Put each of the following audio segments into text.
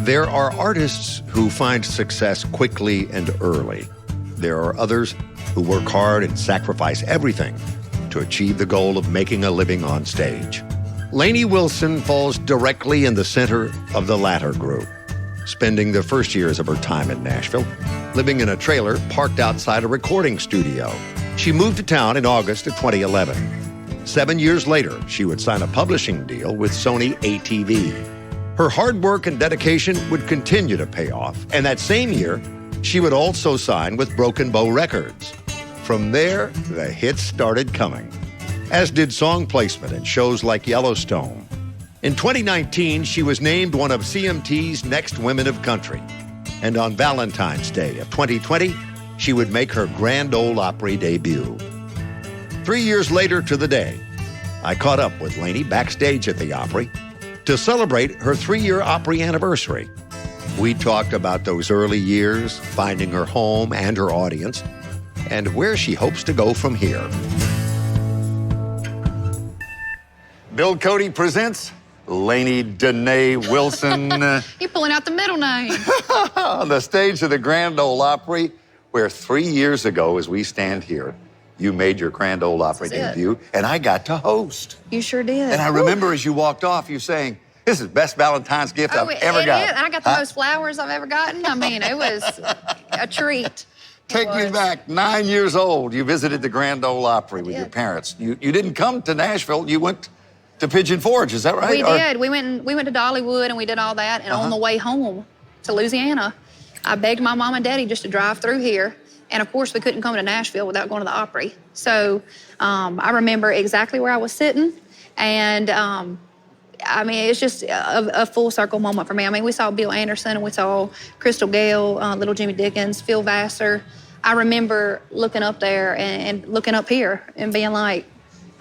There are artists who find success quickly and early. There are others who work hard and sacrifice everything to achieve the goal of making a living on stage. Lainey Wilson falls directly in the center of the latter group, spending the first years of her time in Nashville, living in a trailer parked outside a recording studio. She moved to town in August of 2011. 7 years later, she would sign a publishing deal with Sony ATV. Her hard work and dedication would continue to pay off, and that same year, she would also sign with Broken Bow Records. From there, the hits started coming, as did song placement in shows like Yellowstone. In 2019, she was named one of CMT's Next Women of Country. And on Valentine's Day of 2020, she would make her Grand Ole Opry debut. 3 years later to the day, I caught up with Lainey backstage at the Opry to celebrate her 3-year Opry anniversary. We talked about those early years, finding her home and her audience, and where she hopes to go from here. Bill Cody presents Lainey Danae Wilson. You're pulling out the middle name. On the stage of the Grand Ole Opry, where 3 years ago, as we stand here, you made your Grand Ole Opry debut, and I got to host. You sure did. And I remember as you walked off, you saying, "This is the best Valentine's gift I've ever gotten." I got the most flowers I've ever gotten. I mean, it was a treat. Take me back, 9 years old. You visited the Grand Ole Opry with your parents. You didn't come to Nashville. You went to Pigeon Forge. Is that right? We did. We went to Dollywood and we did all that. And on the way home to Louisiana, I begged my mom and daddy just to drive through here. And of course, we couldn't come to Nashville without going to the Opry. So I remember exactly where I was sitting. And I mean, it's just a full circle moment for me. I mean, we saw Bill Anderson and we saw Crystal Gale, Little Jimmy Dickens, Phil Vassar. I remember looking up there and looking up here and being like,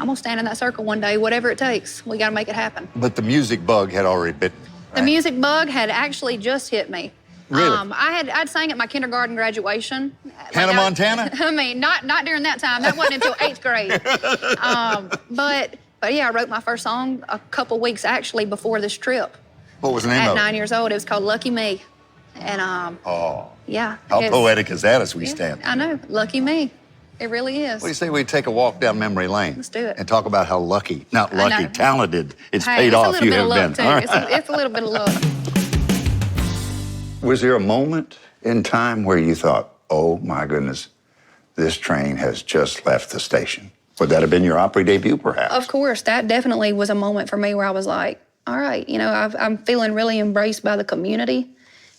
I'm gonna stand in that circle one day, whatever it takes. We gotta make it happen. But the music bug had already bitten. Right? The music bug had actually just hit me. Really? I'd sang at my kindergarten graduation. Hannah Montana? I mean, not during that time. That wasn't until 8th grade. But yeah, I wrote my first song a couple weeks actually before this trip. What was the name of it? At 9 years old, it was called Lucky Me. And yeah. How poetic is that as we stand? I know, lucky me. It really is. What do you say we take a walk down memory lane? Let's do it. And talk about how lucky, not lucky, talented, it's paid off you have been. Too. It's a little bit of luck. Was there a moment in time where you thought, oh my goodness, this train has just left the station? Would that have been your Opry debut, perhaps? Of course, that definitely was a moment for me where I was like, all right, you know, I'm feeling really embraced by the community.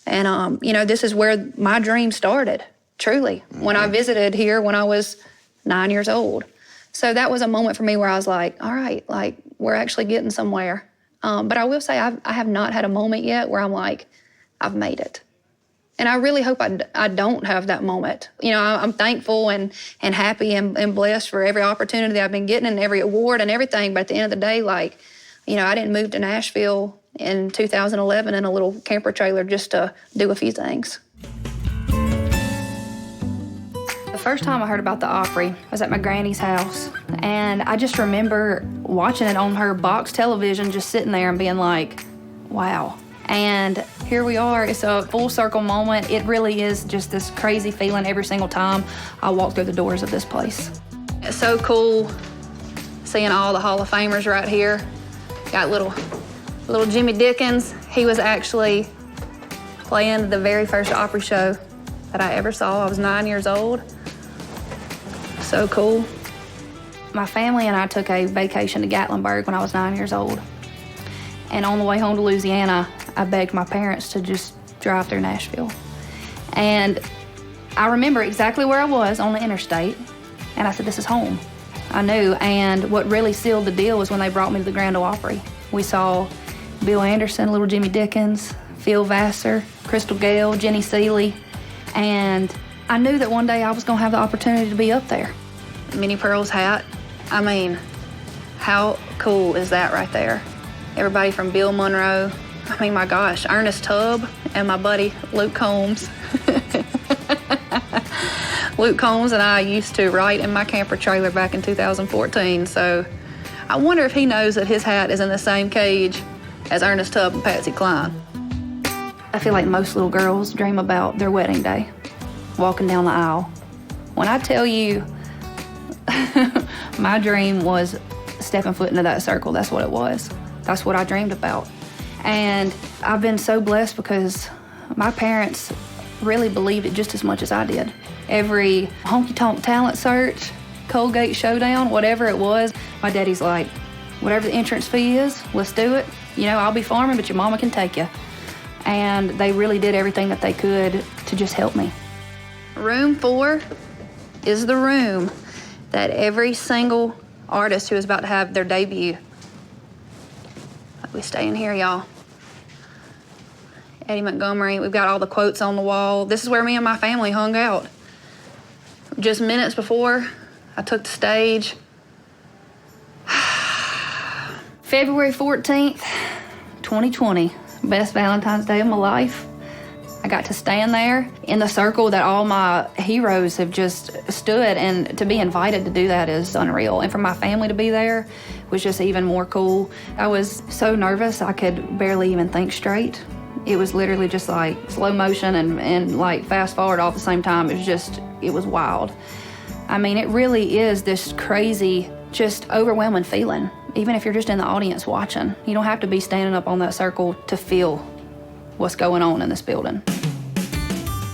And, you know, this is where my dream started, truly, when I visited here when I was 9 years old. So that was a moment for me where I was like, all right, like, we're actually getting somewhere. But I will say I have not had a moment yet where I'm like, I've made it. And I really hope I don't have that moment. You know, I'm thankful and happy and blessed for every opportunity that I've been getting and every award and everything. But at the end of the day, like, you know, I didn't move to Nashville in 2011 in a little camper trailer just to do a few things. The first time I heard about the Opry was at my granny's house. And I just remember watching it on her box television, just sitting there and being like, wow. And here we are. It's a full circle moment. It really is just this crazy feeling every single time I walk through the doors of this place. It's so cool seeing all the Hall of Famers right here. Got little Jimmy Dickens. He was actually playing the very first Opry show that I ever saw. I was 9 years old. So cool. My family and I took a vacation to Gatlinburg when I was 9 years old. And on the way home to Louisiana, I begged my parents to just drive through Nashville. And I remember exactly where I was on the interstate, and I said, this is home. I knew, and what really sealed the deal was when they brought me to the Grand Ole Opry. We saw Bill Anderson, Little Jimmy Dickens, Phil Vassar, Crystal Gale, Jenny Seeley, and I knew that one day I was gonna have the opportunity to be up there. Minnie Pearl's hat, I mean, how cool is that right there? Everybody from Bill Monroe, I mean, my gosh, Ernest Tubb and my buddy Luke Combs. Luke Combs and I used to write in my camper trailer back in 2014, so I wonder if he knows that his hat is in the same cage as Ernest Tubb and Patsy Cline. I feel like most little girls dream about their wedding day, walking down the aisle. When I tell you, my dream was stepping foot into that circle. That's what it was. That's what I dreamed about. And I've been so blessed because my parents really believed it just as much as I did. Every honky-tonk talent search, Colgate Showdown, whatever it was, my daddy's like, whatever the entrance fee is, let's do it. You know, I'll be farming, but your mama can take you. And they really did everything that they could to just help me. Room 4 is the room that every single artist who is about to have their debut, we stay in here, y'all. Eddie Montgomery, we've got all the quotes on the wall. This is where me and my family hung out. Just minutes before I took the stage. February 14th, 2020, best Valentine's Day of my life. I got to stand there in the circle that all my heroes have just stood, and to be invited to do that is unreal. And for my family to be there was just even more cool. I was so nervous I could barely even think straight. It was literally just like slow motion and like fast forward all at the same time. It was wild. I mean, it really is this crazy, just overwhelming feeling, even if you're just in the audience watching. You don't have to be standing up on that circle to feel what's going on in this building.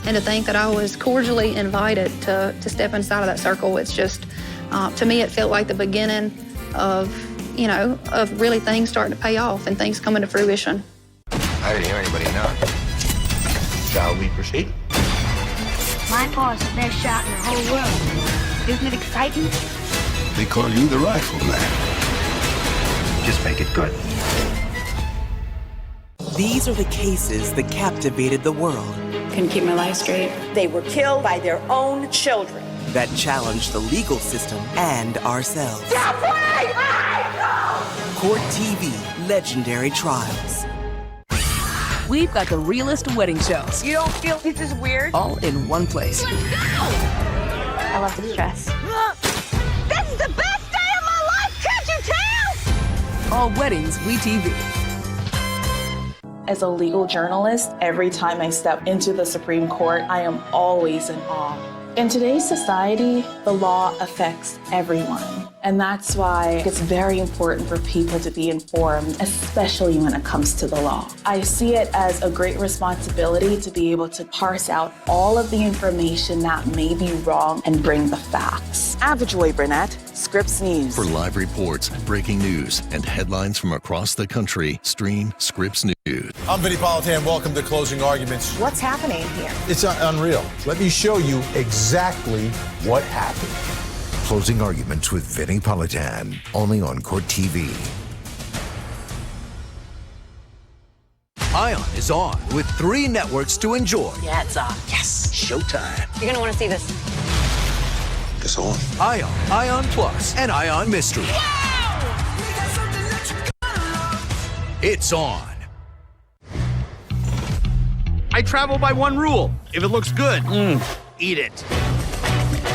And to think that I was cordially invited to step inside of that circle, it's just, to me, it felt like the beginning of, of really things starting to pay off and things coming to fruition. I didn't hear anybody knock. Shall we proceed? My pa's the best shot in the whole world. Isn't it exciting? They call you the rifleman. Just make it good. These are the cases that captivated the world, Couldn't keep my life straight. They were killed by their own children. that challenged the legal system and ourselves. Court TV Legendary Trials. We've got the realest wedding shows. You don't feel this is weird? All in one place. I love the stress. This is the best day of my life, can't you tell? All weddings we TV. As a legal journalist, every time I step into the Supreme Court, I am always in awe. In today's society, the law affects everyone. And that's why it's very important for people to be informed, especially when it comes to the law. I see it as a great responsibility to be able to parse out all of the information that may be wrong and bring the facts. Avajoy Burnett, Scripps News. For live reports, breaking news, and headlines from across the country, stream Scripps News. I'm Vinny Politan. Welcome to Closing Arguments. What's happening here? It's unreal. Let me show you exactly what happened. Closing Arguments with Vinny Politan, only on Court TV. Ion is on with 3 networks to enjoy. Yeah, it's on. Yes, showtime. You're gonna want to see this. It's on. Ion, Ion Plus, and Ion Mystery. It's on. I travel by one rule. If it looks good, eat it.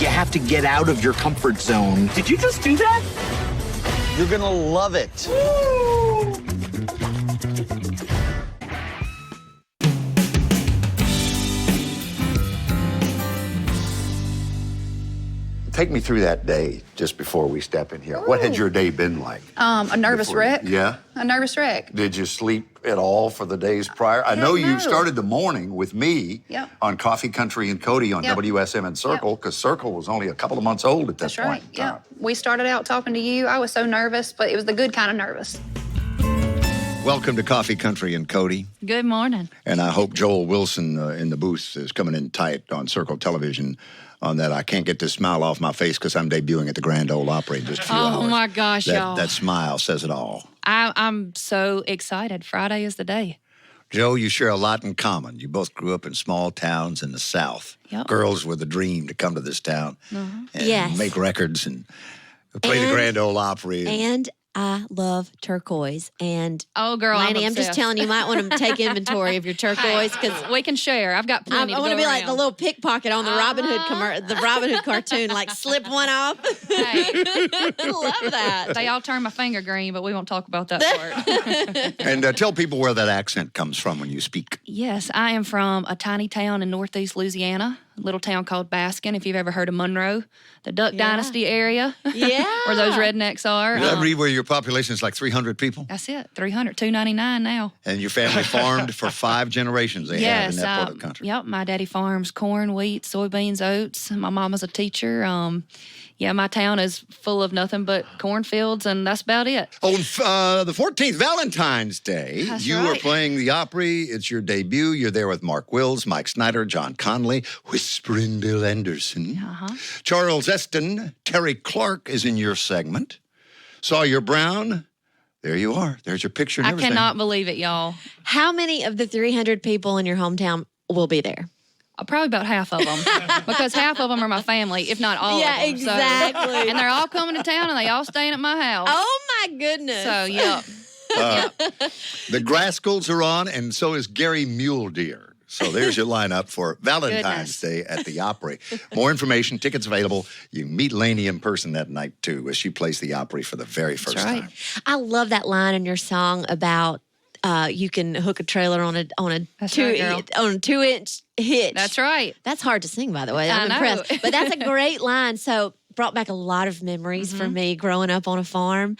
You have to get out of your comfort zone. Did you just do that? You're gonna love it. Take me through that day just before we step in here. Ooh. What had your day been like? A nervous wreck. Yeah? A nervous wreck. Did you sleep at all for the days prior? I know you started the morning with me on Coffee Country and Cody on WSM and Circle, because Circle was only a couple of months old at that point. That's right, yeah. We started out talking to you. I was so nervous, but it was the good kind of nervous. Welcome to Coffee Country and Cody. Good morning. And I hope Joel Wilson in the booth is coming in tight on Circle Television on that. I can't get this smile off my face because I'm debuting at the Grand Ole Opry in just a few hours. Oh, my gosh, y'all. That smile says it all. I'm so excited. Friday is the day. Joe, you share a lot in common. You both grew up in small towns in the South. Yep. Girls were the dream to come to this town and Yes. make records and play the Grand Ole Opry. And I love turquoise. And oh, girl, Lainey, I'm just telling you, you might want to take inventory of your turquoise because we can share. I've got plenty. I want to be like the little pickpocket on the Robin Hood the Robin Hood cartoon, like slip one off. I love that. They all turn my finger green, but we won't talk about that part. And tell people where that accent comes from when you speak. Yes, I am from a tiny town in northeast Louisiana, a little town called Baskin, if you've ever heard of Monroe, the Duck Dynasty area. Yeah. Where those rednecks are. Did I read where your population is like 300 people? That's it, 300, 299 now. And your family farmed for 5 generations they have in that part of the country. Yep, my daddy farms corn, wheat, soybeans, oats. My mama's a teacher. Yeah, my town is full of nothing but cornfields, and that's about it. On the 14th, Valentine's Day, you are playing the Opry. It's your debut. You're there with Mark Wills, Mike Snyder, John Conley, Whispering Bill Anderson. Charles Eston, Terry Clark is in your segment. Sawyer Brown, there you are. There's your picture and I everything. cannot believe it, y'all. How many of the 300 people in your hometown will be there? Probably about half of them, because half of them are my family, if not all of them. Yeah, exactly. So, and they're all coming to town, and they all staying at my house. Oh, my goodness. So, yep. The Grascals are on, and so is Gary Mule Deer. So there's your lineup for Valentine's Day at the Opry. More information, tickets available. You can meet Lainey in person that night, too, as she plays the Opry for the very first time. I love that line in your song about you can hook a trailer on a 2-inch hitch. That's right. That's hard to sing, by the way. I'm impressed. But that's a great line. So brought back a lot of memories for me growing up on a farm.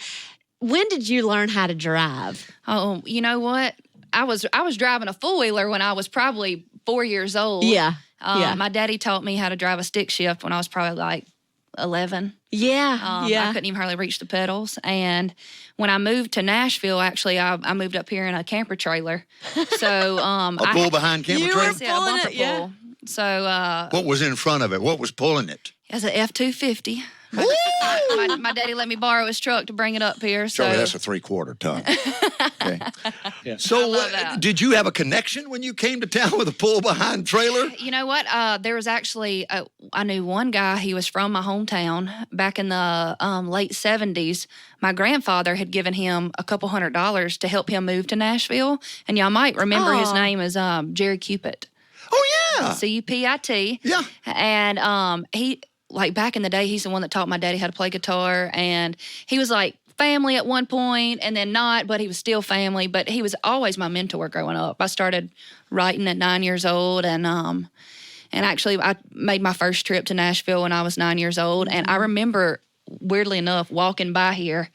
When did you learn how to drive? Oh, you know what? I was driving a four-wheeler when I was probably 4 years old. Yeah. My daddy taught me how to drive a stick shift when I was probably like 11. Yeah. I couldn't even hardly reach the pedals. And when I moved to Nashville, actually, I moved up here in a camper trailer. So a pull-behind camper trailer? Yeah, a bumper pull. So what was in front of it? What was pulling it? It was an F-250. My daddy let me borrow his truck to bring it up here. So Charlie, that's a 3/4 ton. Okay. So did you have a connection when you came to town with a pull-behind trailer? You know what? There was actually, I knew one guy. He was from my hometown back in the late 70s. My grandfather had given him a couple $100 to help him move to Nashville. And y'all might remember his name is Jerry Cupid. Oh, yeah. C-U-P-I-T. Yeah. And he... Like back in the day, he's the one that taught my daddy how to play guitar, and he was like family at one point and then not, but he was still family. But he was always my mentor growing up. I started writing at 9 years old, and actually I made my first trip to Nashville when I was 9 years old. And I remember, weirdly enough, walking by here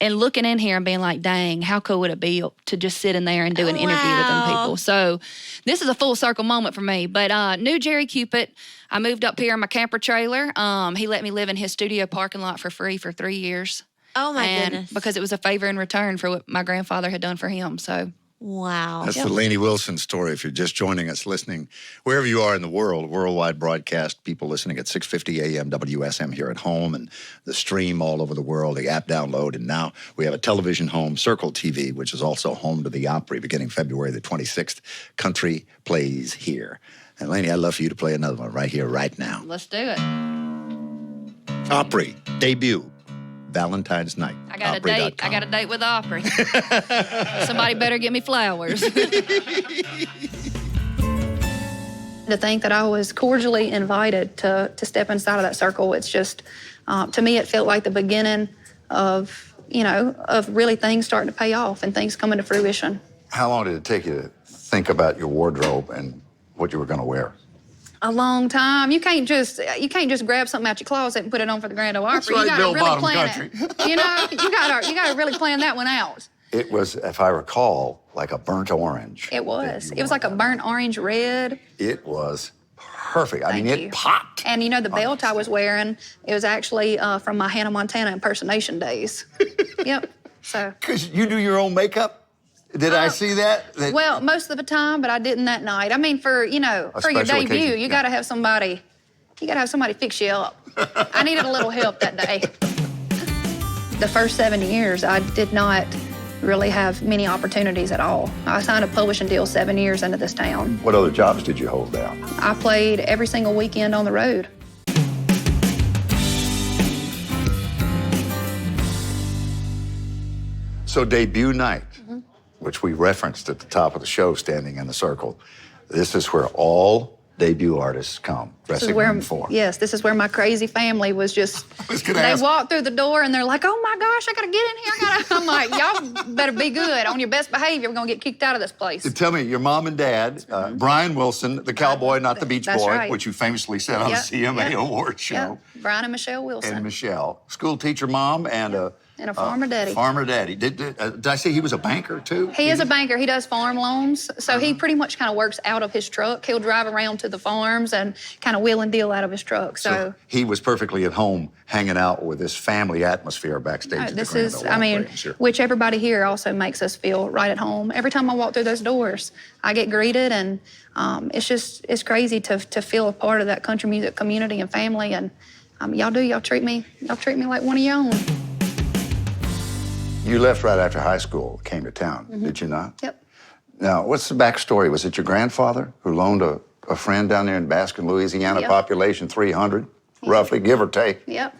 and looking in here and being like, dang, how cool would it be to just sit in there and do an interview with them people? So this is a full circle moment for me. But knew Jerry Cupid. I moved up here in my camper trailer. He let me live in his studio parking lot for free for 3 years. Oh, my goodness. Because it was a favor in return for what my grandfather had done for him. So. Wow. That's the Lainey Wilson story. If you're just joining us, listening, wherever you are in the world, worldwide broadcast, people listening at 6:50 a.m. WSM here at home, and the stream all over the world, the app download, and now we have a television home, Circle TV, which is also home to the Opry, beginning February the 26th. Country plays here. And Lainey, I'd love for you to play another one right here, right now. Let's do it. Opry, debut. Valentine's night. I got a date. I got a date with Opry. Somebody better get me flowers. To think that I was cordially invited to step inside of that circle, it's just, to me, it felt like the beginning of really things starting to pay off and things coming to fruition. How long did it take you to think about your wardrobe and what you were going to wear? A long time. You can't just grab something out your closet and put it on for the Grand Ole Opry. That's right, you gotta Bill really Bottom plan Country. it. You gotta really plan that one out. It was, if I recall, like a burnt orange. It was. It was like a burnt orange red. It was perfect. I mean, Thank it you. popped. And the belt I was wearing, it was actually from my Hannah Montana impersonation days. Yep. So. Because you do your own makeup? Did I see that? Well, most of the time, but I didn't that night. I mean, for your special debut, occasion, you gotta have somebody fix you up. I needed a little help that day. The first 7 years, I did not really have many opportunities at all. I signed a publishing deal 7 years into this town. What other jobs did you hold down? I played every single weekend on the road. So debut night, which we referenced at the top of the show, Standing in the Circle, this is where all debut artists come, dressing room 4. Yes, this is where my crazy family was just, they walk through the door and they're like, oh my gosh, I gotta get in here. I'm like, y'all better be good, on your best behavior. We're gonna get kicked out of this place. Tell me, your mom and dad, Brian Wilson, the cowboy, not the beach That's boy, right. which you famously said on the CMA award show. Yep. Brian and Michelle Wilson. And Michelle, school teacher mom and a farmer daddy. Farmer daddy. Did I say he was a banker too? He is a banker. He does farm loans. So he pretty much kind of works out of his truck. He'll drive around to the farms and kind of wheel and deal out of his truck. So he was perfectly at home hanging out with this family atmosphere backstage. At this the is, Grand Ole I mean, Opry, I'm sure. which everybody here also makes us feel right at home. Every time I walk through those doors, I get greeted, and it's crazy to feel a part of that country music community and family. And y'all treat me like one of your own. You left right after high school, came to town, did you not? Yep. Now, what's the backstory? Was it your grandfather who loaned a friend down there in Baskin, Louisiana, population 300, roughly, give or take? Yep.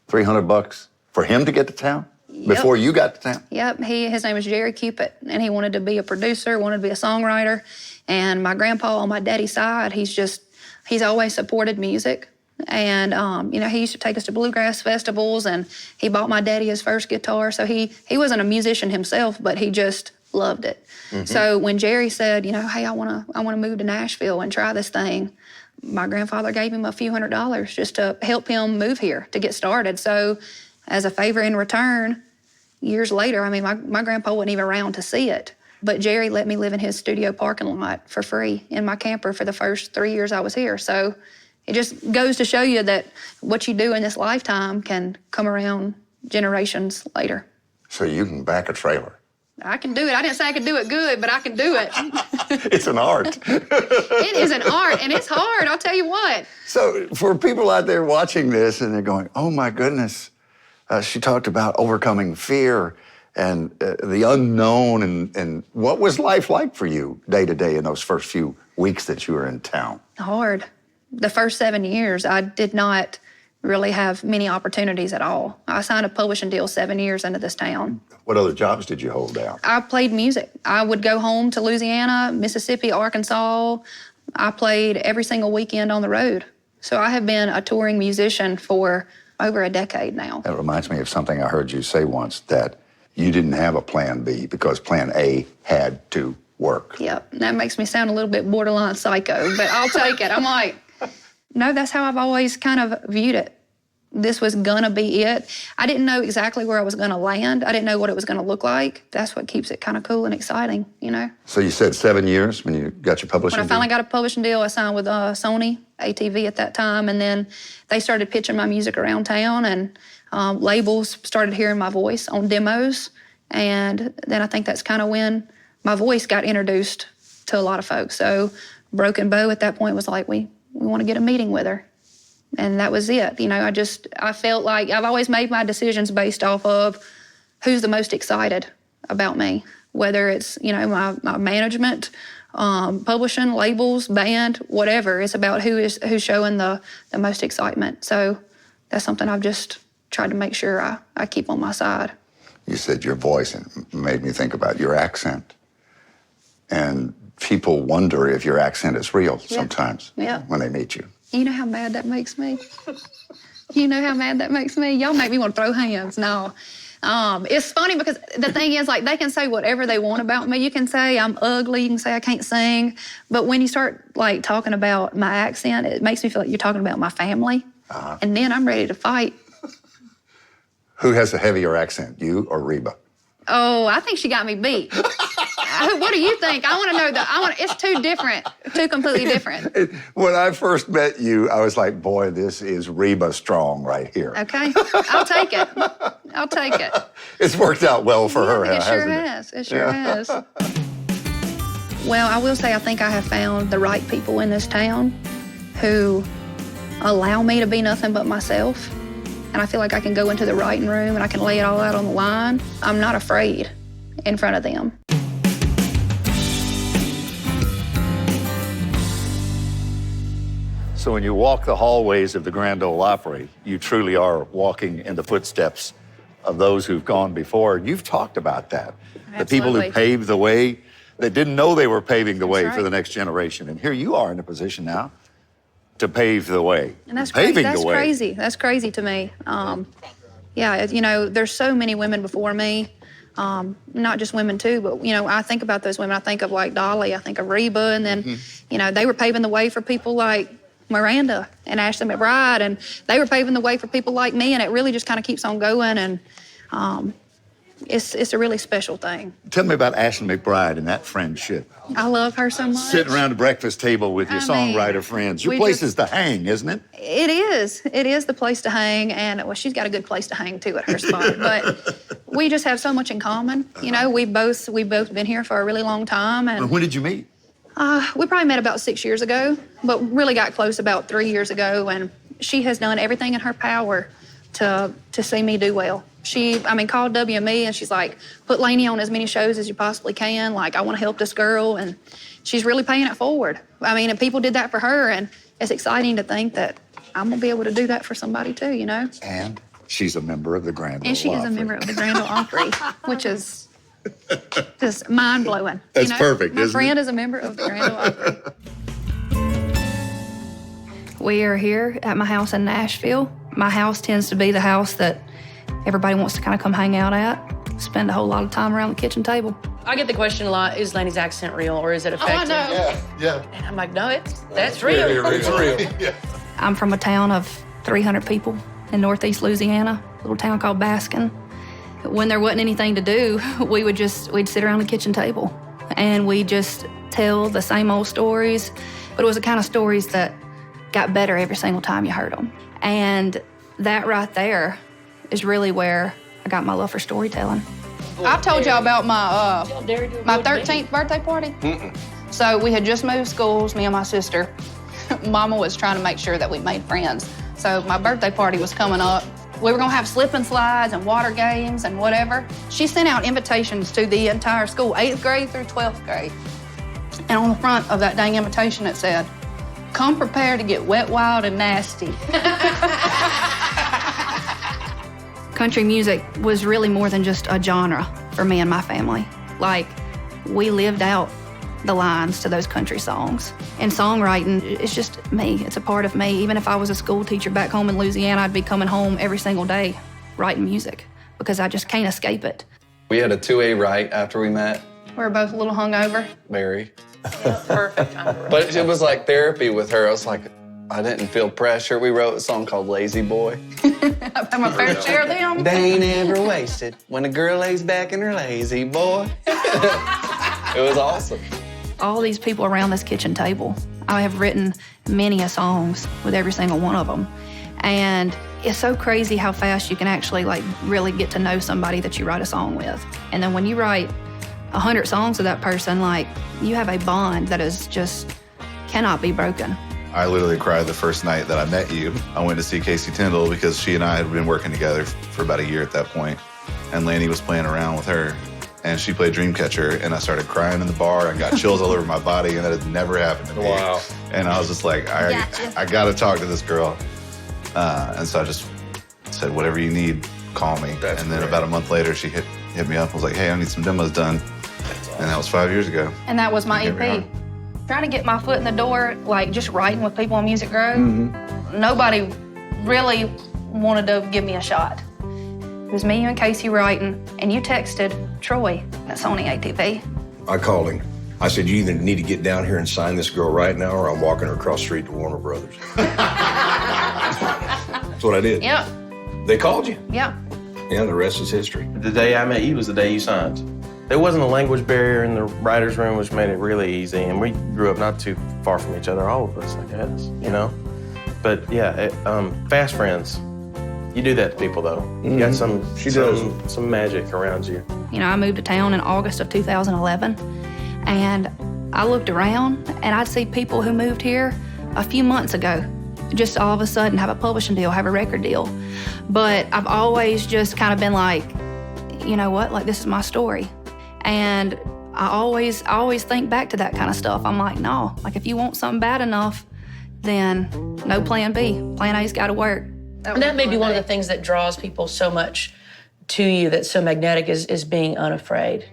$300 for him to get to town? Yep. Before you got to town? Yep. His name was Jerry Cupid, and he wanted to be a producer, wanted to be a songwriter. And my grandpa on my daddy's side, he's always supported music. And, he used to take us to bluegrass festivals, and he bought my daddy his first guitar. So he wasn't a musician himself, but he just loved it. So when Jerry said, hey, I want to move to Nashville and try this thing, my grandfather gave him a few $100s just to help him move here to get started. So as a favor in return, years later, I mean, my grandpa wasn't even around to see it, but Jerry let me live in his studio parking lot for free in my camper for the first 3 years I was here. So it just goes to show you that what you do in this lifetime can come around generations later. So you can back a trailer. I can do it. I didn't say I could do it good, but I can do it. It's an art. It is an art, and it's hard, I'll tell you what. So for people out there watching this and they're going, oh my goodness, she talked about overcoming fear and the unknown, and what was life like for you day to day in those first few weeks that you were in town? Hard. The first 7 years, I did not really have many opportunities at all. I signed a publishing deal 7 years into this town. What other jobs did you hold down? I played music. I would go home to Louisiana, Mississippi, Arkansas. I played every single weekend on the road. So I have been a touring musician for over a decade now. That reminds me of something I heard you say once, that you didn't have a plan B because plan A had to work. Yep, that makes me sound a little bit borderline psycho, but I'll take it. I'm like, no, that's how I've always kind of viewed it. This was gonna be it. I didn't know exactly where I was gonna land. I didn't know what it was gonna look like. That's what keeps it kind of cool and exciting, So you said 7 years when you got your publishing When I finally got a publishing deal, I signed with Sony, ATV at that time, and then they started pitching my music around town, and labels started hearing my voice on demos, and then I think that's kind of when my voice got introduced to a lot of folks. So Broken Bow at that point was like, we want to get a meeting with her. And that was it. I felt like I've always made my decisions based off of who's the most excited about me, whether it's, my management, publishing, labels, band, whatever. It's about who's showing the most excitement. So that's something I've just tried to make sure I keep on my side. You said your voice, and it made me think about your accent. And people wonder if your accent is real sometimes when they meet you. You know how mad that makes me? You know how mad that makes me? Y'all make me want to throw hands. No. It's funny because the thing is, like, they can say whatever they want about me. You can say I'm ugly. You can say I can't sing. But when you start, like, talking about my accent, it makes me feel like you're talking about my family. And then I'm ready to fight. Who has a heavier accent, you or Reba? Oh, I think she got me beat. What do you think? I want to know it's too different, two completely different. When I first met you, I was like, boy, this is Reba strong right here. Okay, I'll take it. I'll take it. It's worked out well for her, It sure hasn't has. It sure has. Well, I will say I think I have found the right people in this town who allow me to be nothing but myself. And I feel like I can go into the writing room and I can lay it all out on the line. I'm not afraid in front of them. So when you walk the hallways of the Grand Ole Opry, you truly are walking in the footsteps of those who've gone before. You've talked about that. Absolutely. The people who paved the way that didn't know they were paving the way That's for the right. next generation. And here you are in a position now to pave the way. And that's paving crazy. That's the way. crazy. That's crazy to me. Yeah, you know, there's so many women before me, not just women too, but, you know, I think about those women. I think of like Dolly, I think of Reba, and then, you know, they were paving the way for people like Miranda and Ashley McBride, and they were paving the way for people like me, and it really just kind of keeps on going, and it's a really special thing. Tell me about Ashley McBride and that friendship. I love her so much. Sitting around the breakfast table with your songwriter friends. Your place is to hang, isn't it? It is. It is the place to hang, and well, she's got a good place to hang too at her spot. But we just have so much in common. You know, we've both been here for a really long time. And when did you meet? We probably met about 6 years ago, but really got close about 3 years ago. And she has done everything in her power to see me do well. She called WME and she's like, put Lainey on as many shows as you possibly can. Like, I want to help this girl. And she's really paying it forward. And people did that for her. And it's exciting to think that I'm going to be able to do that for somebody too, you know? And she's a member of the Grand Ole Opry. And she is a member of the Grand Ole Opry, which is just mind-blowing. That's perfect, My isn't friend it? is a member of the Grand Ole Opry. We are here at my house in Nashville. My house tends to be the house that everybody wants to kind of come hang out at, spend a whole lot of time around the kitchen table. I get the question a lot, is Lainey's accent real or is it effective? I know. Yeah. And I'm like, no, that's real. It's real. I'm from a town of 300 people in northeast Louisiana, a little town called Baskin. When there wasn't anything to do, we'd sit around the kitchen table and we'd just tell the same old stories, but it was the kind of stories that got better every single time you heard them. And that right there is really where I got my love for storytelling. I've told y'all about my 13th birthday party. So we had just moved schools, me and my sister. Mama was trying to make sure that we made friends. So my birthday party was coming up. We were gonna have slip and slides and water games and whatever. She sent out invitations to the entire school, 8th grade through 12th grade. And on the front of that dang invitation it said, come prepared to get wet, wild, and nasty. Country music was really more than just a genre for me and my family. Like, we lived out the lines to those country songs. And songwriting, it's just me. It's a part of me. Even if I was a school teacher back home in Louisiana, I'd be coming home every single day writing music because I just can't escape it. We had a 2A write after we met. We were both a little hungover. Very. Perfect. But it was like therapy with her. I was like, I didn't feel pressure. We wrote a song called Lazy Boy. I'm a fair share of them. They ain't ever wasted when a girl lays back in her lazy boy. It was awesome. All these people around this kitchen table, I have written many a songs with every single one of them. And it's so crazy how fast you can actually really get to know somebody that you write a song with. And then when you write 100 songs with that person, you have a bond that is just cannot be broken. I literally cried the first night that I met you. I went to see Casey Tyndall because she and I had been working together for about a year at that point. And Lainey was playing around with her. And she played Dreamcatcher, and I started crying in the bar and got chills all over my body, and that had never happened to me. Wow. And I was just like, I gotta talk to this girl. And so I just said, whatever you need, call me. And then about a month later, she hit me up and was like, hey, I need some demos done. And that was 5 years ago. And that was my EP. Trying to get my foot in the door, just writing with people on Music Grove, nobody really wanted to give me a shot. It was me, you, and Casey writing, and you texted Troy at Sony ATV. I called him. I said, you either need to get down here and sign this girl right now, or I'm walking her across the street to Warner Brothers. That's what I did. Yep. They called you. Yep. Yeah, the rest is history. The day I met you was the day you signed. There wasn't a language barrier in the writer's room, which made it really easy, and we grew up not too far from each other, all of us, I guess, you know? But yeah, fast friends. You do that to people, though. You got some magic around you. You know, I moved to town in August of 2011, and I looked around, and I'd see people who moved here a few months ago just all of a sudden have a publishing deal, have a record deal. But I've always just kind of been like, you know what, this is my story. And I always think back to that kind of stuff. I'm like, no, if you want something bad enough, then no plan B. Plan A's got to work. And that may be one of the things that draws people so much to you that's so magnetic is being unafraid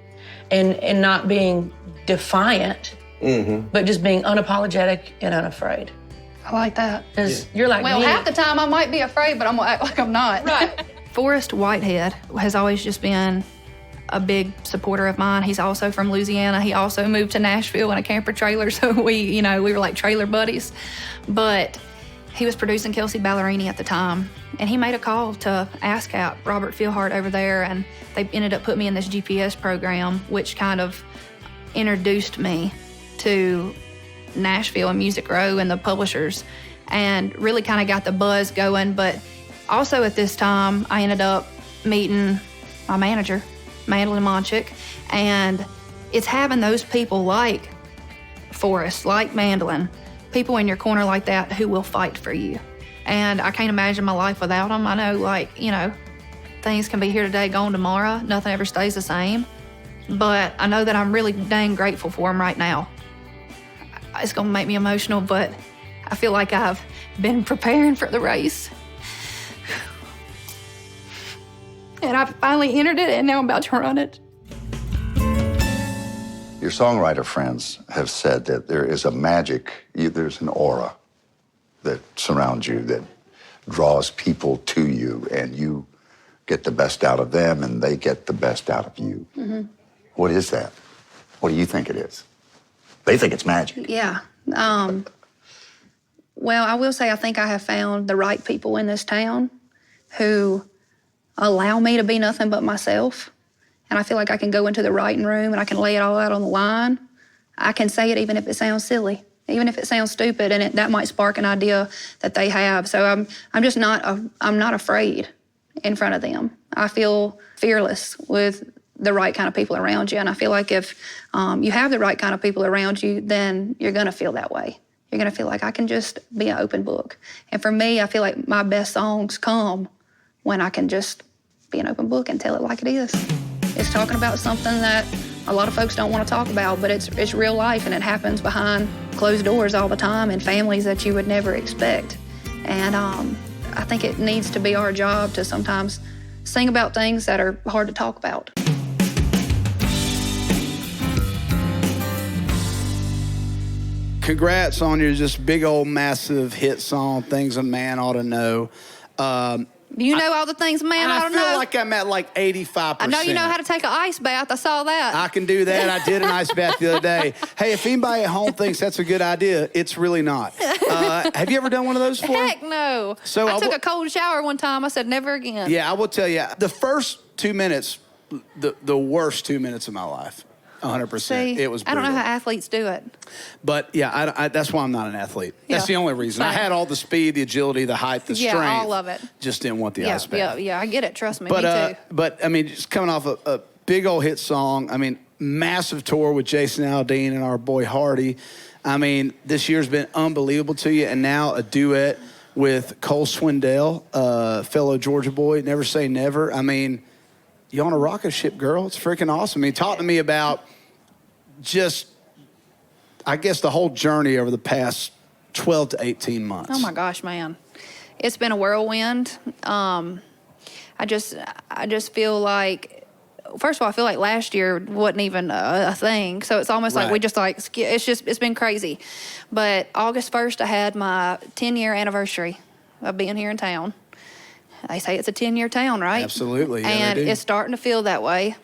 and not being defiant, but just being unapologetic and unafraid. I like that. Because you're like well, me. half the time I might be afraid, but I'm gonna act like I'm not. Right. Forrest Whitehead has always just been a big supporter of mine. He's also from Louisiana. He also moved to Nashville in a camper trailer, so we were like trailer buddies. But he was producing Kelsey Ballerini at the time, and he made a call to ASCAP, Robert Philhart over there, and they ended up putting me in this GPS program, which kind of introduced me to Nashville and Music Row and the publishers, and really kind of got the buzz going. But also at this time, I ended up meeting my manager, Madeline Monchik, and it's having those people like Forrest, like Mandolin, people in your corner like that who will fight for you. And I can't imagine my life without them. I know, things can be here today, gone tomorrow. Nothing ever stays the same. But I know that I'm really dang grateful for them right now. It's going to make me emotional, but I feel like I've been preparing for the race. And I finally entered it, and now I'm about to run it. Your songwriter friends have said that there is a magic, there's an aura that surrounds you that draws people to you, and you get the best out of them, and they get the best out of you. Mm-hmm. What is that? What do you think it is? They think it's magic. Yeah. Well, I will say I think I have found the right people in this town who allow me to be nothing but myself. And I feel like I can go into the writing room and I can lay it all out on the line. I can say it even if it sounds silly, even if it sounds stupid, and that might spark an idea that they have. So I'm just I'm not afraid in front of them. I feel fearless with the right kind of people around you. And I feel like if you have the right kind of people around you, then you're going to feel that way. You're going to feel like I can just be an open book. And for me, I feel like my best songs come when I can just be an open book and tell it like it is. It's talking about something that a lot of folks don't want to talk about, but it's real life, and it happens behind closed doors all the time in families that you would never expect. And I think it needs to be our job to sometimes sing about things that are hard to talk about. Congrats on your just big old massive hit song, Things a Man Ought to Know. You know all the things a man ought to know? I feel like I'm at like 85%. I know you know how to take an ice bath. I saw that. I can do that. I did an ice bath the other day. Hey, if anybody at home thinks that's a good idea, it's really not. Have you ever done one of those before? Heck no. So I took a cold shower one time. I said never again. Yeah, I will tell you, the first 2 minutes, the worst 2 minutes of my life. 100%. See, it was brutal. I don't know how athletes do it. But yeah, I that's why I'm not an athlete. Yeah. That's the only reason. Same. I had all the speed, the agility, the height, the strength. Yeah, all of it. Just didn't want the ice bath. Yeah, I get it. Trust me, me too. But I mean, just coming off a big old hit song. I mean, massive tour with Jason Aldean and our boy Hardy. I mean, this year's been unbelievable to you, and now a duet with Cole Swindell, fellow Georgia boy. Never say never. I mean, you on a rocket ship, girl. It's freaking awesome. I mean, talk to me about just, I guess, the whole journey over the past 12 to 18 months. Oh my gosh, man. It's been a whirlwind. I just feel like, first of all, I feel like last year wasn't even a thing. So it's almost like we just it's been crazy. But August 1st, I had my 10-year anniversary of being here in town. They say it's a 10-year town, right? Absolutely. Yeah, and it's starting to feel that way.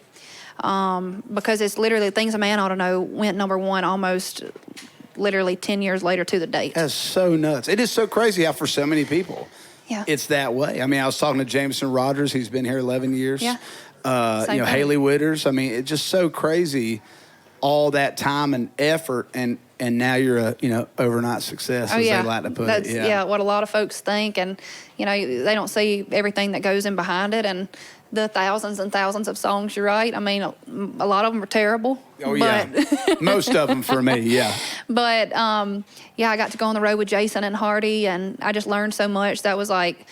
Because it's literally Things a Man Ought to Know went #1 almost literally 10 years later to the date. That's so nuts. It is so crazy how for so many people, it's that way. I mean, I was talking to Jameson Rogers. He's been here 11 years. Yeah. Haley Witters. I mean, it's just so crazy, all that time and effort, and now you're a overnight success, as they like to put it. Yeah, what a lot of folks think, and they don't see everything that goes in behind it, and the thousands and thousands of songs you write. I mean, a lot of them are terrible. Oh, yeah. Most of them for me, yeah. But, I got to go on the road with Jason and Hardy, and I just learned so much. That was like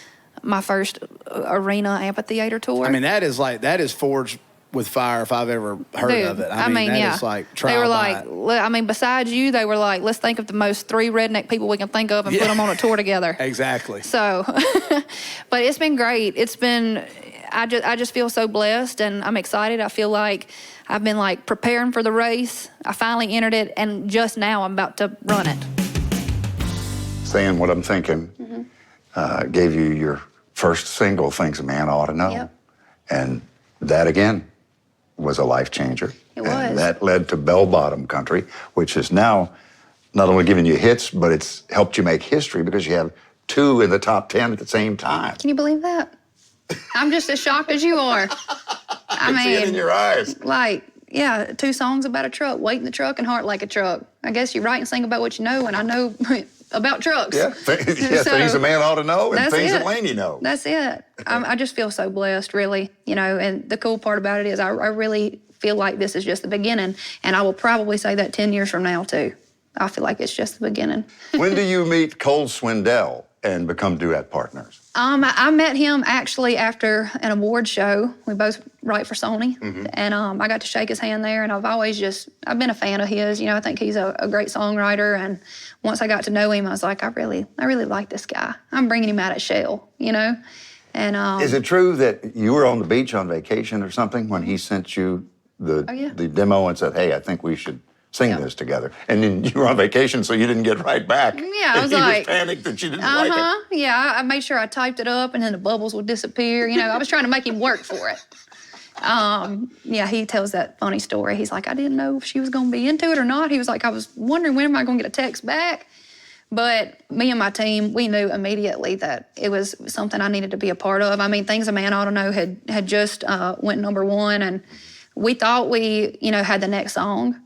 my first arena amphitheater tour. I mean, that is Forged with Fire if I've ever heard of it. I mean, that is like trial They were by like, besides you, they were like, let's think of the most 3 redneck people we can think of and put them on a tour together. Exactly. So, but it's been great. I just feel so blessed, and I'm excited. I feel like I've been like preparing for the race. I finally entered it, and just now I'm about to run it. Saying What I'm Thinking gave you your first single, Things a Man Ought to Know. Yep. And that, again, was a life changer. It was. And that led to Bell Bottom Country, which is now not only giving you hits, but it's helped you make history because you have 2 in the top 10 at the same time. Can you believe that? I'm just as shocked as you are. I can see it in your eyes. Like, yeah, 2 songs about a truck, Weight in the Truck and Heart Like a Truck. I guess you write and sing about what you know, and I know about trucks. Yeah, Things a Man Ought to Know and Things that Lainey Know. That's it. I just feel so blessed, really, you know, and the cool part about it is I really feel like this is just the beginning, and I will probably say that 10 years from now, too. I feel like it's just the beginning. When do you meet Cole Swindell and become duet partners? I met him actually after an award show. We both write for Sony, and I got to shake his hand there, and I've been a fan of his. You know, I think he's a great songwriter, and once I got to know him, I was like, I really like this guy. I'm bringing him out of shell, you know? And is it true that you were on the beach on vacation or something when he sent you the demo and said, hey, I think we should sing this together? And then you were on vacation, so you didn't get right back. Yeah, I was and like... was panicked that you didn't like it. Yeah, I made sure I typed it up, and then the bubbles would disappear. You know, I was trying to make him work for it. Yeah, he tells that funny story. He's like, I didn't know if she was going to be into it or not. He was like, I was wondering when am I going to get a text back? But me and my team, we knew immediately that it was something I needed to be a part of. I mean, Things a Man Ought to Know had just went #1, and we thought we, you know, had the next song,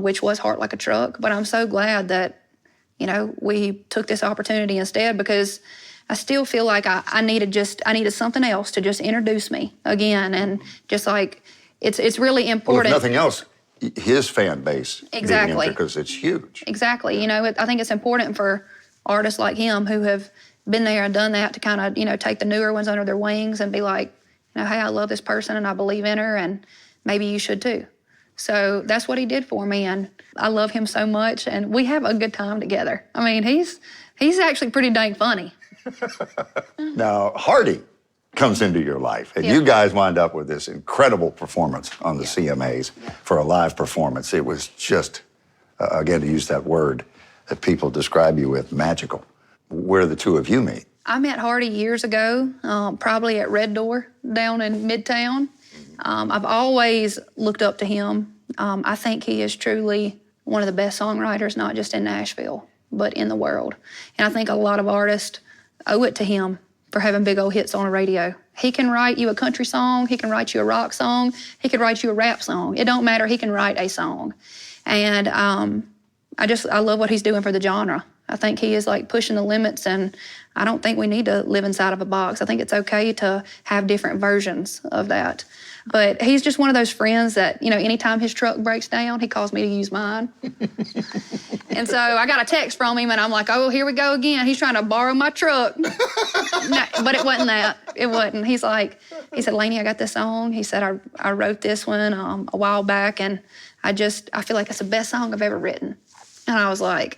which was Heart Like a Truck. But I'm so glad that, you know, we took this opportunity instead, because I still feel like I needed something else to just introduce me again, and just like it's really important. Well, if nothing else, his fan base Exactly. because it's huge. Exactly. You know, I think it's important for artists like him who have been there and done that to kind of, you know, take the newer ones under their wings and be like, you know, hey, I love this person and I believe in her, and maybe you should too. So that's what he did for me, and I love him so much, and we have a good time together. I mean, he's actually pretty dang funny. Now, Hardy comes into your life, and you guys wind up with this incredible performance on the CMAs for a live performance. It was just, again, to use that word that people describe you with, magical. Where the two of you meet? I met Hardy years ago, probably at Red Door down in Midtown. I've always looked up to him. I think he is truly one of the best songwriters, not just in Nashville, but in the world. And I think a lot of artists owe it to him for having big old hits on the radio. He can write you a country song, he can write you a rock song, he could write you a rap song. It don't matter, he can write a song. And I love what he's doing for the genre. I think he is like pushing the limits, and I don't think we need to live inside of a box. I think it's okay to have different versions of that. But he's just one of those friends that, you know, anytime his truck breaks down, he calls me to use mine. And so I got a text from him, and I'm like, oh, here we go again. He's trying to borrow my truck. No, but it wasn't that. It wasn't. He said, Lainey, I got this song. He said, I wrote this one a while back, and I feel like it's the best song I've ever written. And I was like,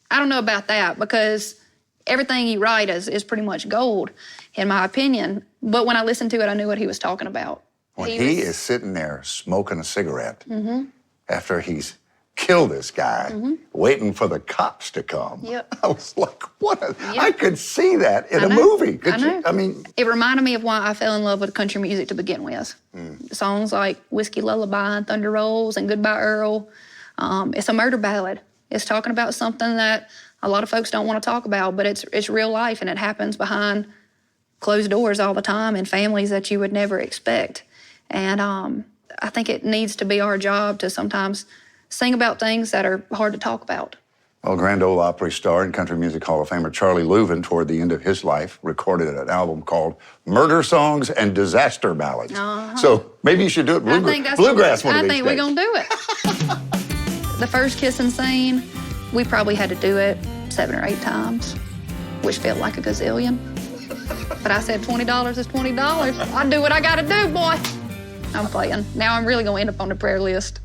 I don't know about that, because everything you write is pretty much gold, in my opinion. But when I listened to it, I knew what he was talking about. When he is sitting there smoking a cigarette after he's killed this guy, waiting for the cops to come. Yep. I was like, I could see that in a movie. I mean, it reminded me of why I fell in love with country music to begin with. Songs like Whiskey Lullaby and Thunder Rolls and Goodbye Earl. It's a murder ballad. It's talking about something that a lot of folks don't want to talk about, but it's real life, and it happens behind closed doors all the time in families that you would never expect. And I think it needs to be our job to sometimes sing about things that are hard to talk about. Well, Grand Ole Opry star and Country Music Hall of Famer Charlie Louvin, toward the end of his life, recorded an album called Murder Songs and Disaster Ballads. So maybe you should do it bluegrass one of these days. I think we're going to do it. The first kissing scene, we probably had to do it 7 or 8 times, which felt like a gazillion. But I said $20 is $20. I do what I got to do, boy. I'm playing. Now I'm really going to end up on the prayer list.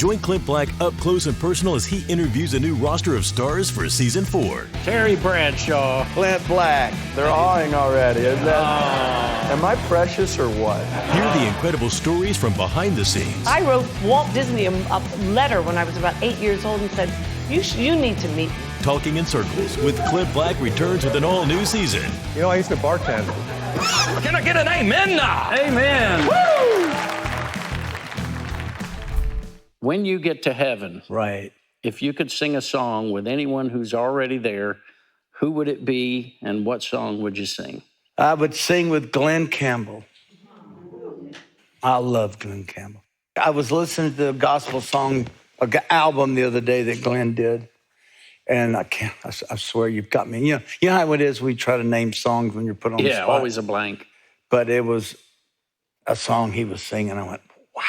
Join Clint Black up close and personal as he interviews a new roster of stars for season 4. Terry Bradshaw. Clint Black. They're awing already, isn't that? Am I precious or what? Hear the incredible stories from behind the scenes. I wrote Walt Disney a letter when I was about 8 years old and said, you need to meet me. Talking in Circles with Clint Black returns with an all-new season. You know, I used to bartend. Can I get an amen now? Amen. Woo! When you get to heaven, Right. if you could sing a song with anyone who's already there, who would it be and what song would you sing? I would sing with Glenn Campbell. I love Glenn Campbell. I was listening to the gospel song album the other day that Glenn did. And I swear you've got me. You know how it is, we try to name songs when you're put on the spot. Yeah, always a blank. But it was a song he was singing. I went, wow,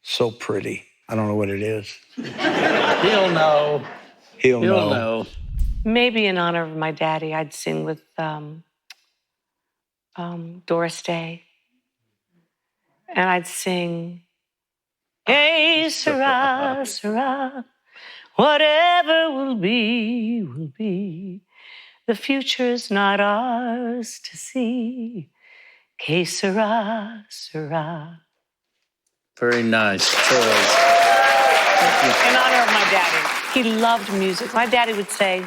so pretty. I don't know what it is. He'll know. He'll know. Maybe in honor of my daddy, I'd sing with Doris Day. And I'd sing, hey, Sarah, Sarah, whatever will be, will be. The future's not ours to see. Que sera, sera. Very nice choice. In honor of my daddy. He loved music. My daddy would say,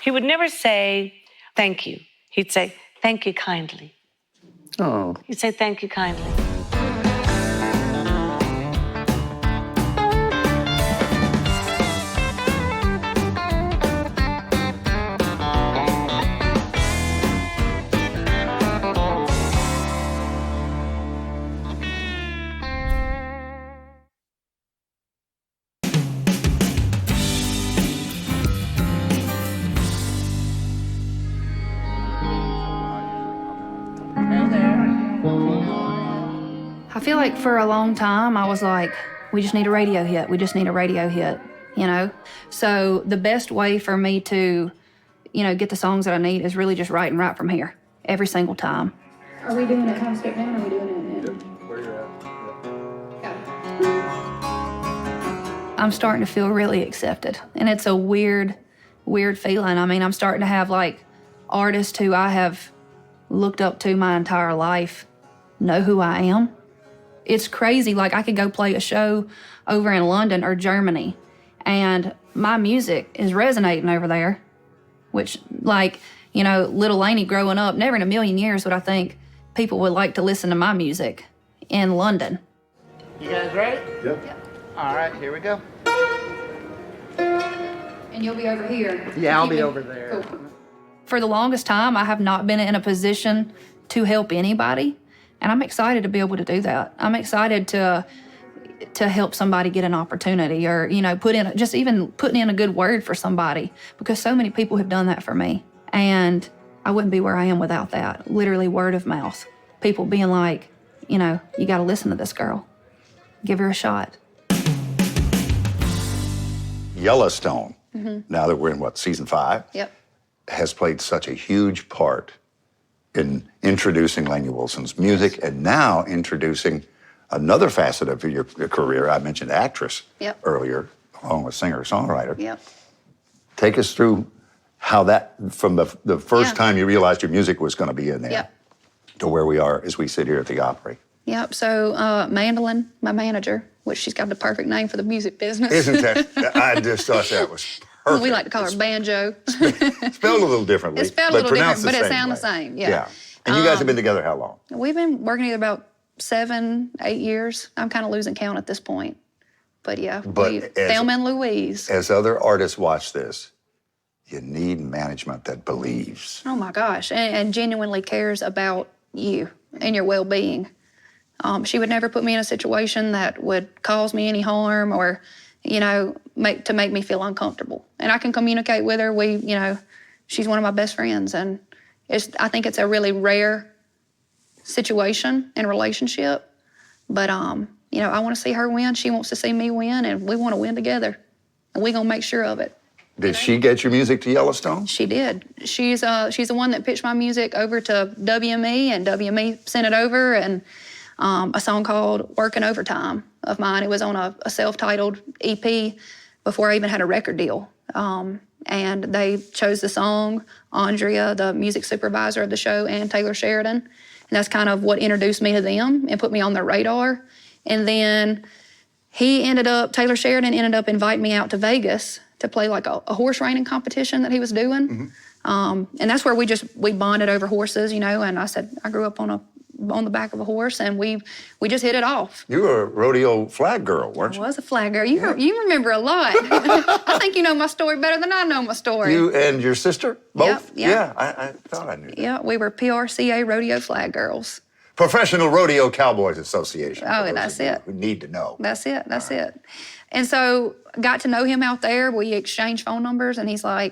he would never say, thank you. He'd say, thank you kindly. Oh. He'd say, thank you kindly. I feel like for a long time, I was like, we just need a radio hit. We just need a radio hit, you know? So the best way for me to, get the songs that I need is really just writing right from here every single time. Are we doing it half step down or are we doing it now? Where you're at. I'm starting to feel really accepted. And it's a weird feeling. I mean, I'm starting to have like artists who I have looked up to my entire life know who I am. It's crazy. Like, I could go play a show over in London or Germany, and my music is resonating over there, which, little Lainey growing up, never in a million years would I think people would like to listen to my music in London. You guys ready? Yep. All right, here we go. And you'll be over here. Yeah, I'll be over there. Cool. For the longest time, I have not been in a position to help anybody. And I'm excited to be able to do that. I'm excited to help somebody get an opportunity or, putting in a good word for somebody, because so many people have done that for me. And I wouldn't be where I am without that. Literally word of mouth. People being like, you got to listen to this girl. Give her a shot. Yellowstone, now that we're in, season 5? Yep. Has played such a huge part in introducing Lainey Wilson's music and now introducing another facet of your career. I mentioned actress earlier, along with singer-songwriter. Yep. Take us through how that, from the first time you realized your music was going to be in there to where we are as we sit here at the Opry. Yep. So Mandolin, my manager, which she's got the perfect name for the music business. Isn't that? I just thought that was perfect. We like to call her Banjo. Spelled a little differently. It's spelled a little different, but it sounds way. the same. Yeah. And you guys have been together how long? We've been working together about 7, 8 years. I'm kind of losing count at this point. But yeah, Thelma and Louise. As other artists watch this, you need management that believes. Oh my gosh, and genuinely cares about you and your well-being. She would never put me in a situation that would cause me any harm or, make me feel uncomfortable. And I can communicate with her. She's one of my best friends, and I think it's a really rare situation and relationship. But I want to see her win. She wants to see me win, and we want to win together. And we're gonna make sure of it. Did she get your music to Yellowstone? She did. She's the one that pitched my music over to WME, and WME sent it over, and a song called Working Overtime of mine. It was on a self-titled EP before I even had a record deal. And they chose the song, Andrea, the music supervisor of the show, and Taylor Sheridan. And that's kind of what introduced me to them and put me on their radar. And then Taylor Sheridan ended up inviting me out to Vegas to play like a horse reining competition that he was doing. And that's where we bonded over horses, you know, and I said, I grew up on the back of a horse, and we just hit it off. You were a rodeo flag girl, weren't you? I was a flag girl. You remember a lot. I think you know my story better than I know my story. You and your sister, both? Yep. Yeah, I thought I knew that. Yeah, we were PRCA rodeo flag girls. Professional Rodeo Cowboys Association. Oh, that's it. We need to know. That's it. And so got to know him out there. We exchanged phone numbers, and he said,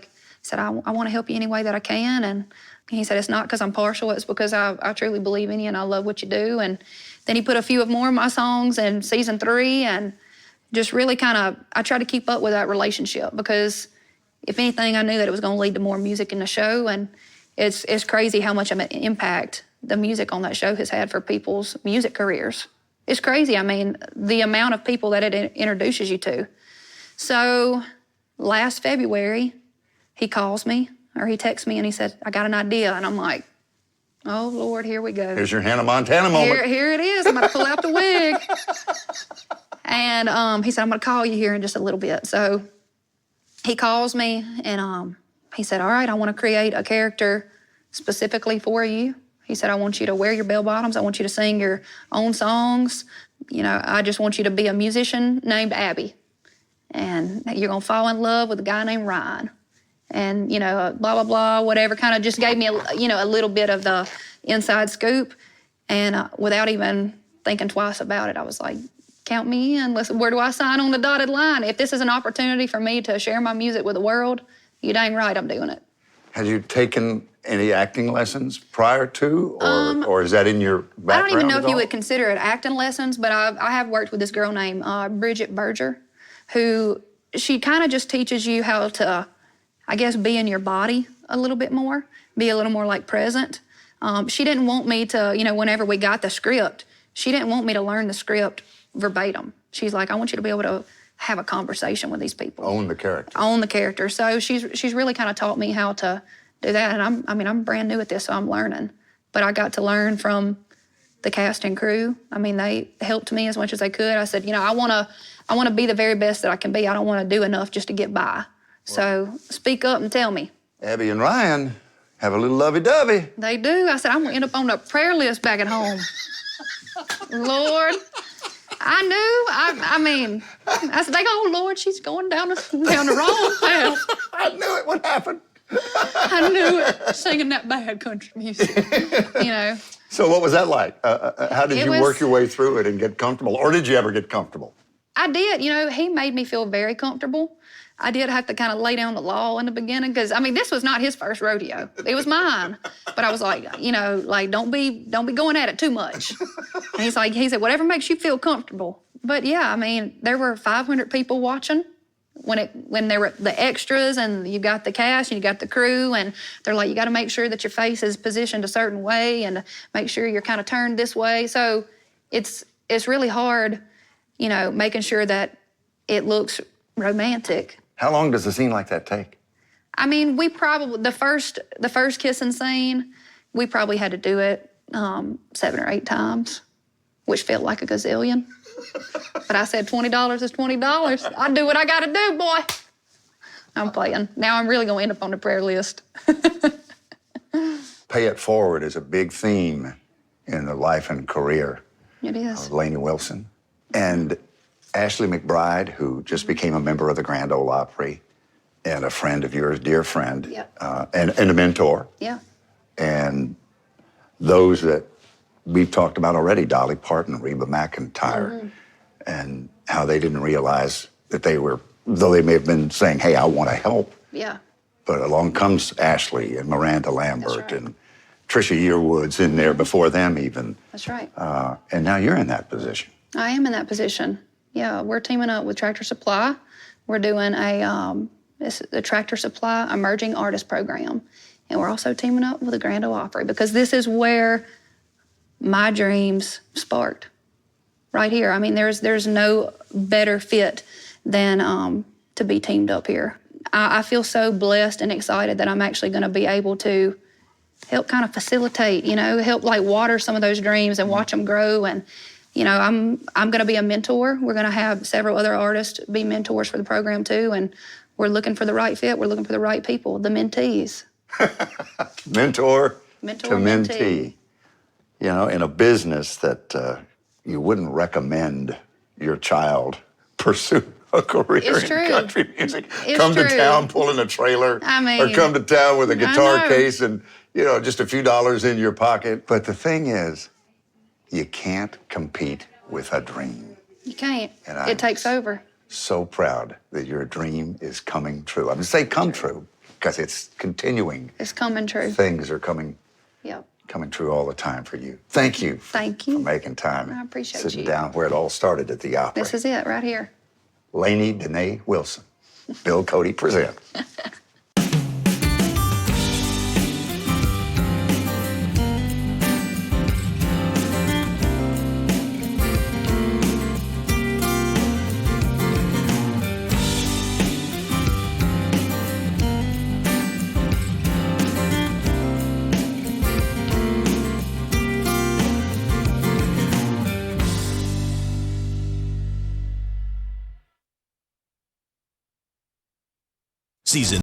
I want to help you any way that I can. And he said, it's not because I'm partial, it's because I truly believe in you and I love what you do. And then he put a few more of my songs in season 3, and just really I tried to keep up with that relationship, because if anything, I knew that it was going to lead to more music in the show. And it's crazy how much of an impact the music on that show has had for people's music careers. It's crazy. I mean, the amount of people that it introduces you to. So last February, he calls me, or he texts me, and he said, I got an idea. And I'm like, oh, Lord, here we go. Here's your Hannah Montana moment. Here it is. I'm going to pull out the wig. And he said, I'm going to call you here in just a little bit. So he calls me, and he said, all right, I want to create a character specifically for you. He said, I want you to wear your bell bottoms. I want you to sing your own songs. You know, I just want you to be a musician named Abby. And you're going to fall in love with a guy named Ryan. And, you know, blah, blah, blah, whatever. Kind of just gave me, a little bit of the inside scoop. And without even thinking twice about it, I was like, count me in. Listen, where do I sign on the dotted line? If this is an opportunity for me to share my music with the world, you dang right I'm doing it. Had you taken any acting lessons prior to, or is that in your background? I don't even know if you would consider it acting lessons, but I have worked with this girl named Bridget Berger, who she kind of just teaches you how to, I guess, be in your body a little bit more, be a little more like present. She didn't want me to, whenever we got the script, she didn't want me to learn the script verbatim. She's like, I want you to be able to have a conversation with these people. Own the character. Own the character. So she's really kind of taught me how to do that. And I'm brand new at this, so I'm learning. But I got to learn from the cast and crew. I mean, they helped me as much as they could. I said, I want to be the very best that I can be. I don't want to do enough just to get by. So speak up and tell me. Abby and Ryan have a little lovey-dovey. They do. I said, I'm going to end up on the prayer list back at home. Lord, I knew. I said, they go, oh, Lord, she's going down the wrong path. I knew it would happen. I knew it, singing that bad country music, So what was that like? How did you work your way through it and get comfortable? Or did you ever get comfortable? I did. he made me feel very comfortable. I did have to kind of lay down the law in the beginning because, this was not his first rodeo. It was mine. But I was like, don't be going at it too much. And he said, whatever makes you feel comfortable. But yeah, there were 500 people watching when there were the extras, and you got the cast and you got the crew, and they're like, you got to make sure that your face is positioned a certain way and make sure you're kind of turned this way. So it's really hard, making sure that it looks romantic. How long does a scene like that take? We probably, the first kissing scene, we probably had to do it 7 or 8 times, which felt like a gazillion. But I said, $20 is $20. I do what I got to do, boy. I'm playing. Now I'm really going to end up on the prayer list. Pay it forward is a big theme in the life and career It is. of Lainey Wilson. And Ashley McBride, who just became a member of the Grand Ole Opry, and a friend of yours, dear friend, and a mentor. Yeah. And those that we've talked about already, Dolly Parton, Reba McEntire, and how they didn't realize that they were, though they may have been saying, hey, I want to help. Yeah. But along comes Ashley and Miranda Lambert and Trisha Yearwood's in there before them even. That's right. And now you're in that position. I am in that position. Yeah, we're teaming up with Tractor Supply. We're doing the Tractor Supply Emerging Artist Program. And we're also teaming up with the Grand Ole Opry because this is where my dreams sparked right here. I mean, there's no better fit than to be teamed up here. I feel so blessed and excited that I'm actually going to be able to help kind of facilitate, help like water some of those dreams and watch them grow. And, I'm going to be a mentor. We're going to have several other artists be mentors for the program too. And we're looking for the right fit. We're looking for the right people, the mentees. Mentor to mentee. mentee. In a business that you wouldn't recommend your child pursue a career in country music. Come to town pulling a trailer, or come to town with a guitar case and, just a few dollars in your pocket. But the thing is, you can't compete with a dream. You can't. And it takes over. So proud that your dream is coming true. I'm going to say come true because it's continuing. It's coming true. Things are coming true all the time for you. Thank you. Thank you for making time. I appreciate sitting you. down where it all started at the Opry. This is it right here. Lainey Danae Wilson. Bill Cody presents. Season